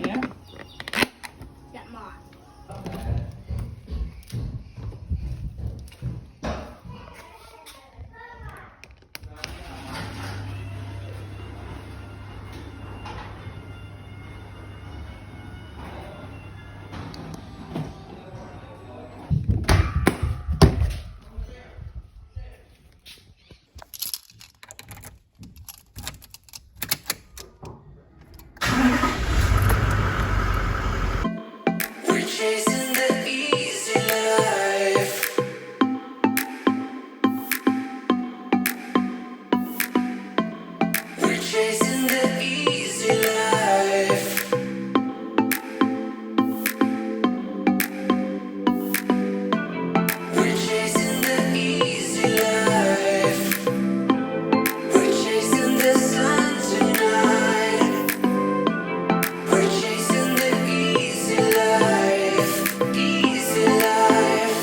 Yeah. Get more. Chasing the easy life. We're chasing the easy life. We're chasing the easy life. We're chasing the sun tonight. We're chasing the easy life. Easy life.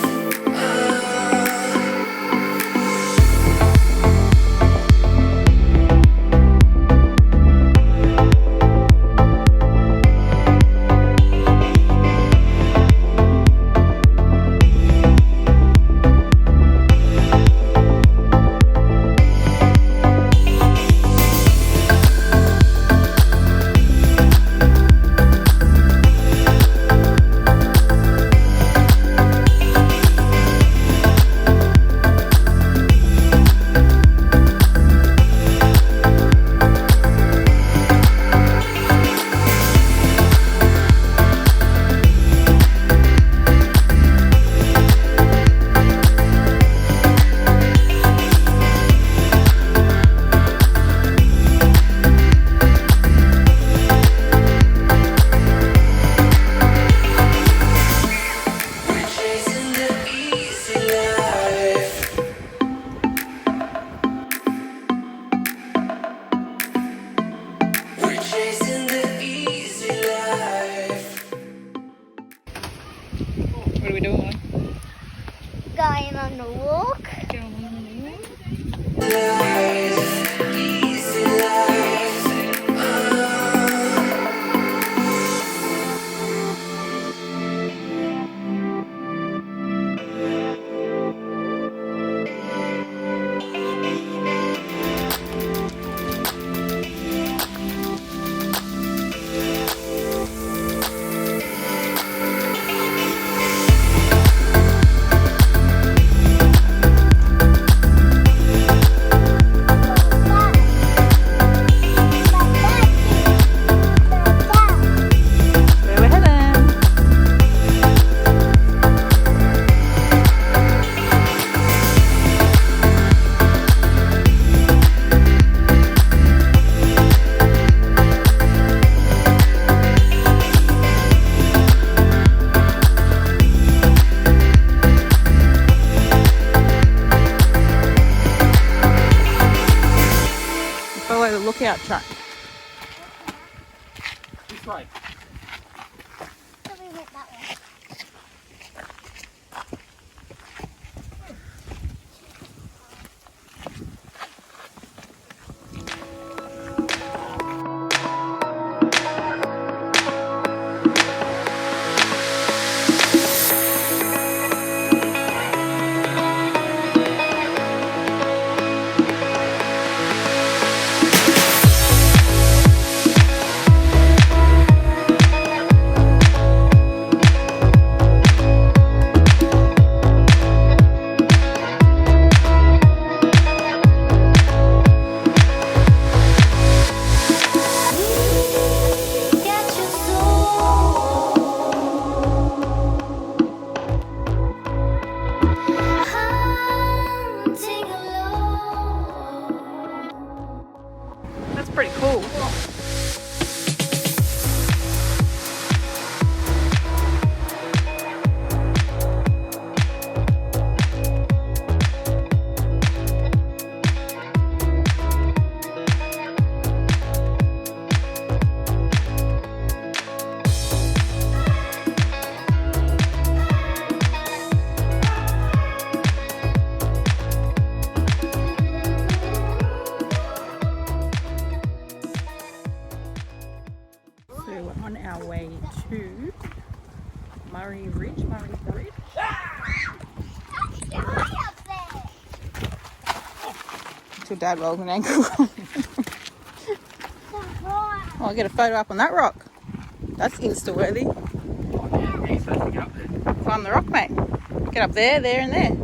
We're chasing the easy life. We're chasing the easy life. What are we doing? Going on a walk. Life, easy life. Where we're heading? Follow the lookout track. This way. Probably hit that one. Murray Ridge. High up there. Until Dad rolls an ankle. The high. Oh, I'll get a photo up on that rock. That's Insta-worthy. He's supposed to get up there. Climb the rock, mate. Get up there, there and there.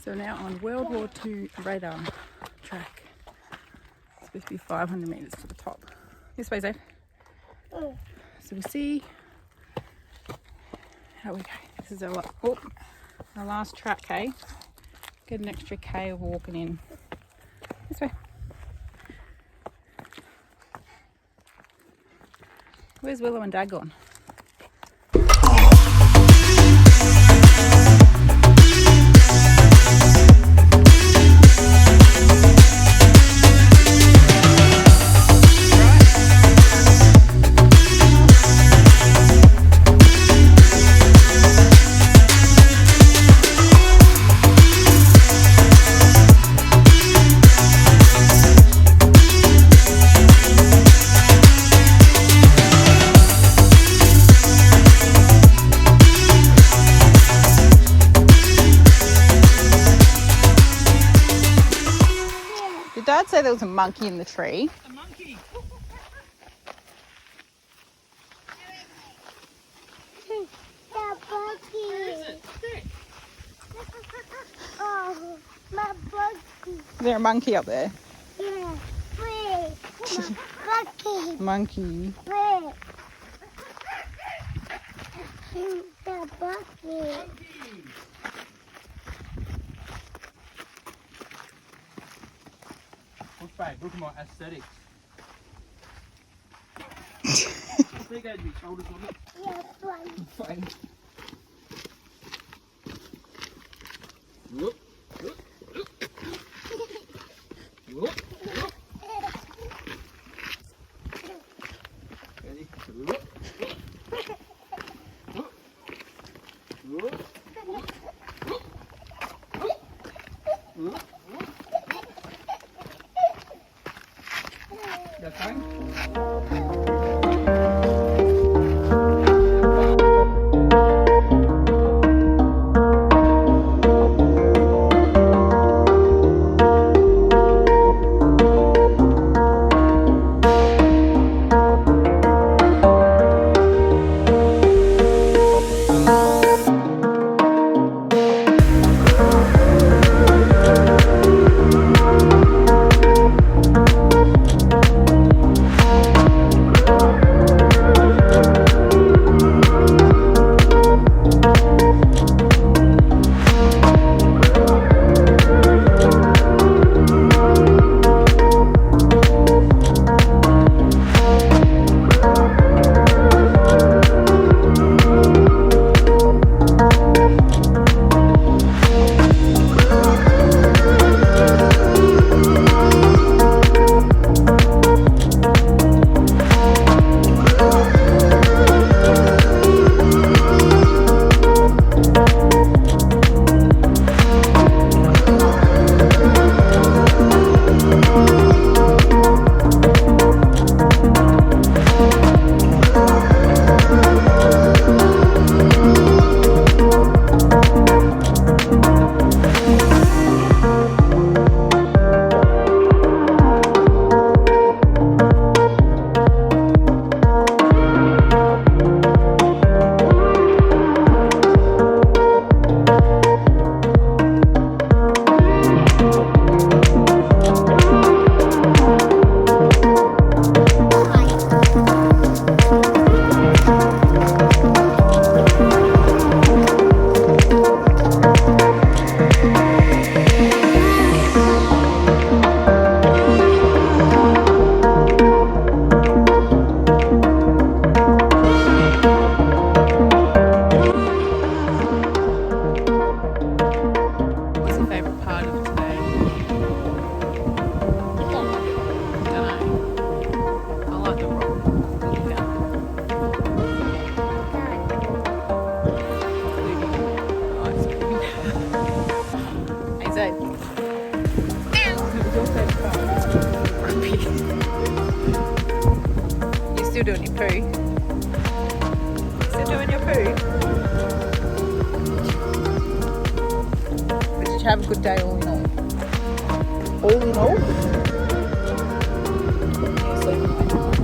So now on World War II radar track. It's supposed to be 500 metres to the top. This way, Zed. So we see how we go. This is our last track, hey? Get an extra K of walking in. This way. Where's Willow and Dad gone? Did Dad say there was a monkey in the tree? A monkey! The monkey. Oh, my monkey. Is there a monkey up there? Yeah, wait. Monkey. Monkey. Wait. The monkey. babe. Look at my aesthetics. Big edge, my shoulders on it. Yeah, fun. Fine. Whoop, whoop, whoop. Whoop, whoop. Ready? Whoop, whoop. Whoop, whoop. Whoop, whoop. That's fine? Still doing your poo? Still doing your poo? But did you have a good day all in all? All in all? You're sleeping late.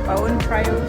Bowen Trail